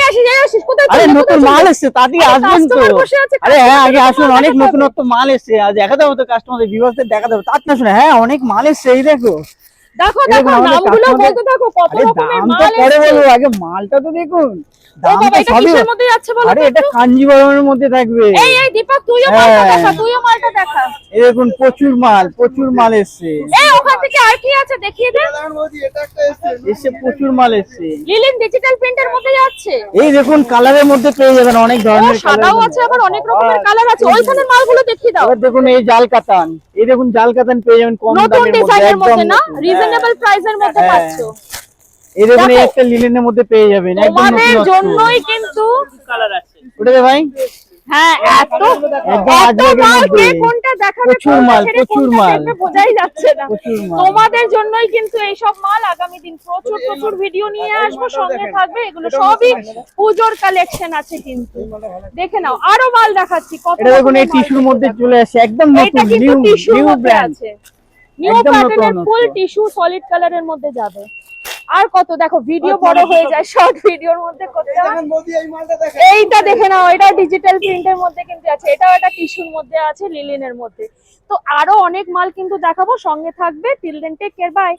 আসিস কোথায়? আরে নতুন মাল এসছে, তাড়াতাড়ি আসবেন তো। আরে হ্যাঁ আগে আসুন, অনেক নতুনত্ব মাল এসছে, আজ দেখা দেবো তো কাস্টমারদের, ভিউয়ারদের দেখা দেবো। তাড়াতাড়ি আসুন। হ্যাঁ অনেক মাল এসছে, এই দেখো। দেখো নামগুলো বলতে থাকো, কত রকমের মাল পরে এসছে। বলবো, আগে মালটা তো দেখুন। ও বাবা, এটা কিসের মধ্যে যাচ্ছে বলো তো? আরে এটা কাঞ্জিবরমের মধ্যে থাকবে। এই দীপক, তুইও মালটা দেখা, তুইও মালটা দেখা। এই দেখুন প্রচুর মাল এসছে। এই ওখান থেকে আর কি আছে দেখিয়ে দে। এসে প্রচুর মাল এসছে। লিলিন ডিজিটাল প্রিন্টের মধ্যে যাচ্ছে। এই দেখুন কালারের মধ্যে পেয়ে যাবেন অনেক ধরনের, সাদাও আছে, আবার অনেক রকমের কালার আছে। ওইখানে মালগুলো দেখিয়ে দাও। এবার দেখুন এই জাল কাতান, এই দেখুন জাল কাতান পেয়ে যাবেন কম দামের নতুন মধ্যে, ডিজাইনের মধ্যে একদম না, নতুন। রিজনেবল প্রাইসের মধ্যে পাচ্ছো। এই দেখুন এই দেখো, একটা লিনেনের মধ্যে পেয়ে যাবেন একদম তোমাদের নতুন জন্যই কিন্তু কালার আছে। ওটা দে ভাই। হ্যাঁ, এত আজকের মাল মধ্যে। কে কোনটা দেখাবে, প্রচুর কোনটা মাল, ছেড়ে প্রচুর কোনটা মাল। দেখবে বোঝাই যাচ্ছে না। প্রচুর মাল। তোমাদের জন্যই কিন্তু এইসব মাল আগামী দিন প্রচুর ভিডিও নিয়ে আসবো, সঙ্গে থাকবে। এগুলো সবই পুজোর কালেকশন আছে, কিন্তু দেখে নাও। আরো মাল দেখাচ্ছি, কত এটা দেখুন এই রকমের মাল টিস্যুর মধ্যে চলে আসছে, একদম এটা নতুন কিন্তু টিস্যুর নিউ মধ্যে ব্র্যান্ড। আছে, নিউ একদম প্যাটার্নের নতুন। ফুল টিস্যু সলিড কালারের মধ্যে যাবে। আর কত দেখো, ভিডিও বড় হয়ে যায়, শর্ট ভিডিওর মধ্যে করতে হয়। এইটা দেখে নাও, এটা ডিজিটাল প্রিন্টের মধ্যে কিন্তু আছে, এটাও একটা টিস্যুর মধ্যে আছে, লিলিনের মধ্যে। তো আরো অনেক মাল কিন্তু দেখাবো, সঙ্গে থাকবে। Till then take care, by.